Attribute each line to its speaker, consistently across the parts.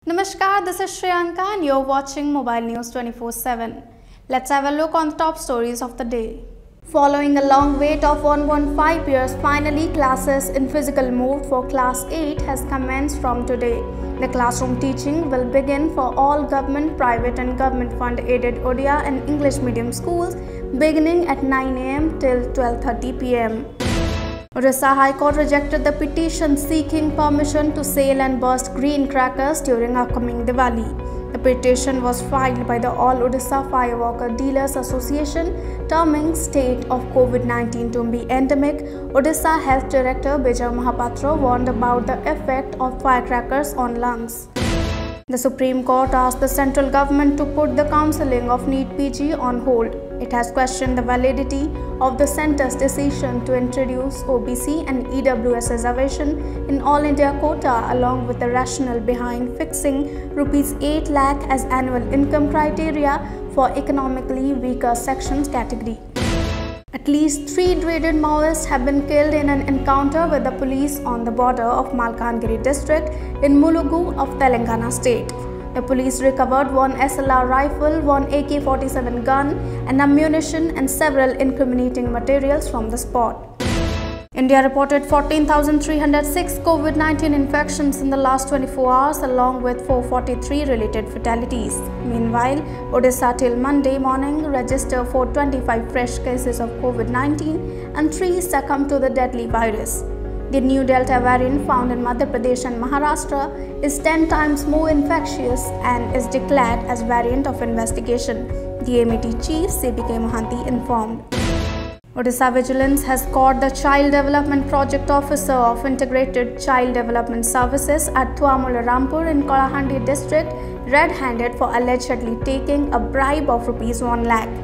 Speaker 1: Namaskar, this is Shriyanka and you're watching Mobile News 24/7. Let's have a look on the top stories of the day. Following a long wait of 1.5 years, finally classes in physical mode for Class 8 has commenced from today. The classroom teaching will begin for all government, private and government fund-aided Odia and English medium schools beginning at 9 am till 12:30 pm. Odisha High Court rejected the petition seeking permission to sell and burst green crackers during upcoming Diwali. The petition was filed by the All Odisha Fireworker Dealers Association, terming state of COVID-19 to be endemic. Odisha Health Director Bijay Mahapatra warned about the effect of firecrackers on lungs. The Supreme Court asked the central government to put the counselling of NEET PG on hold. It has questioned the validity of the centre's decision to introduce OBC and EWS reservation in All India quota, along with the rationale behind fixing ₹8 lakh as annual income criteria for economically weaker sections category. At least 3 dreaded Maoists have been killed in an encounter with the police on the border of Malkangiri district in Mulugu of Telangana state. The police recovered one SLR rifle, one AK-47 gun, and ammunition and several incriminating materials from the spot. India reported 14,306 COVID-19 infections in the last 24 hours along with 443 related fatalities. Meanwhile, Odisha till Monday morning registered 425 fresh cases of COVID-19 and 3 succumbed to the deadly virus. The new Delta variant found in Madhya Pradesh and Maharashtra is 10 times more infectious and is declared as variant of investigation, the MET chief CPK Mohanty informed. Odisha Vigilance has caught the Child Development Project Officer of Integrated Child Development Services at Thuamula Rampur in Kalahandi district red-handed for allegedly taking a bribe of ₹1 lakh.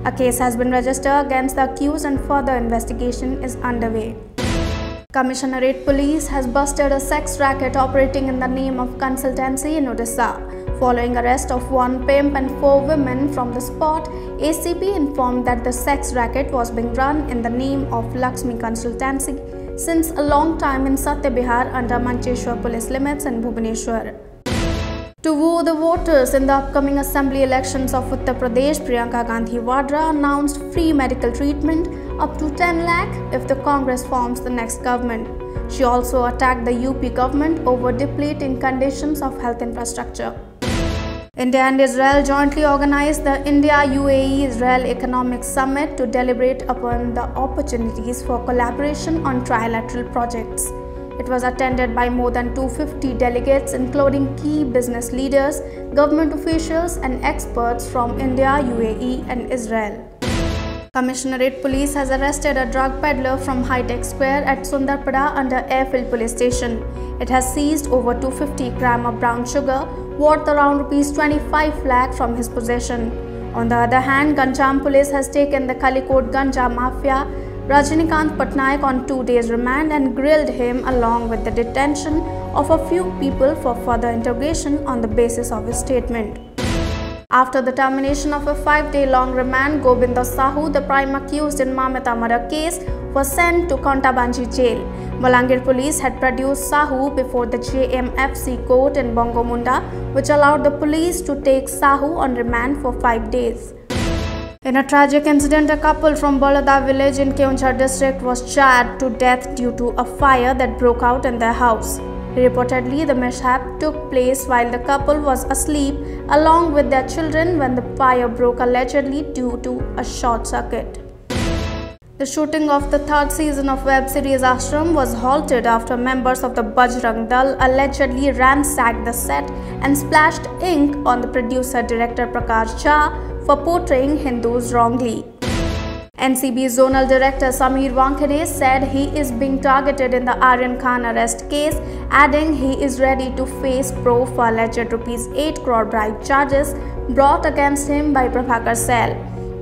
Speaker 1: A case has been registered against the accused and further investigation is underway. Commissionerate Police has busted a sex racket operating in the name of consultancy in Odisha. Following arrest of 1 pimp and 4 women from the spot, ACP informed that the sex racket was being run in the name of Lakshmi Consultancy since a long time in Satyabihar under Mancheshwar police limits in Bhubaneswar. To woo the voters in the upcoming assembly elections of Uttar Pradesh, Priyanka Gandhi Vadra announced free medical treatment up to 10 lakh if the Congress forms the next government. She also attacked the UP government over depleting conditions of health infrastructure. India and Israel jointly organized the India-UAE-Israel Economic Summit to deliberate upon the opportunities for collaboration on trilateral projects. It was attended by more than 250 delegates, including key business leaders, government officials, and experts from India, UAE, and Israel. Commissionerate Police has arrested a drug peddler from High-Tech Square at Sundarpada under Airfield Police Station. It has seized over 250 grams of brown sugar, worth around ₹25 lakh from his possession. On the other hand, Ganjam Police has taken the Kalikot Ganja Mafia Rajinikanth Patnaik on 2 days remand and grilled him along with the detention of a few people for further interrogation on the basis of his statement. After the termination of a 5-day-long remand, Govinda Sahu, the prime accused in Mamata murder case, was sent to Kontabanji jail. Balangir police had produced Sahu before the JMFC court in Bongomunda, which allowed the police to take Sahu on remand for 5 days. In a tragic incident, a couple from Balada village in Keonjhar district was charred to death due to a fire that broke out in their house. Reportedly, the mishap took place while the couple was asleep along with their children when the fire broke, allegedly due to a short circuit. The shooting of the 3rd season of web series Ashram was halted after members of the Bajrang Dal allegedly ransacked the set and splashed ink on the producer-director Prakash Jha for portraying Hindus wrongly. NCB Zonal Director Sameer Wankhede said he is being targeted in the Aryan Khan arrest case, adding he is ready to face probe for alleged ₹8 crore bribe charges brought against him by Prabhakar Sel.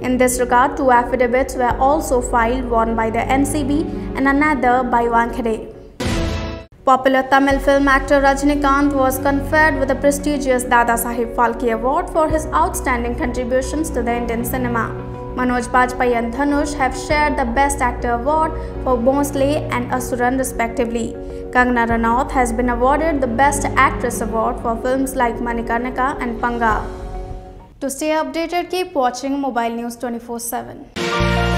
Speaker 1: In this regard, 2 affidavits were also filed, one by the NCB and another by Wankhede. Popular Tamil film actor Rajinikanth was conferred with the prestigious Dada Saheb Phalke Award for his outstanding contributions to the Indian cinema. Manoj Bajpayee and Dhanush have shared the Best Actor award for Bhonsle and Asuran respectively. Kangana Ranaut has been awarded the Best Actress award for films like Manikarnika and Panga. To stay updated, keep watching Mobile News 24/7.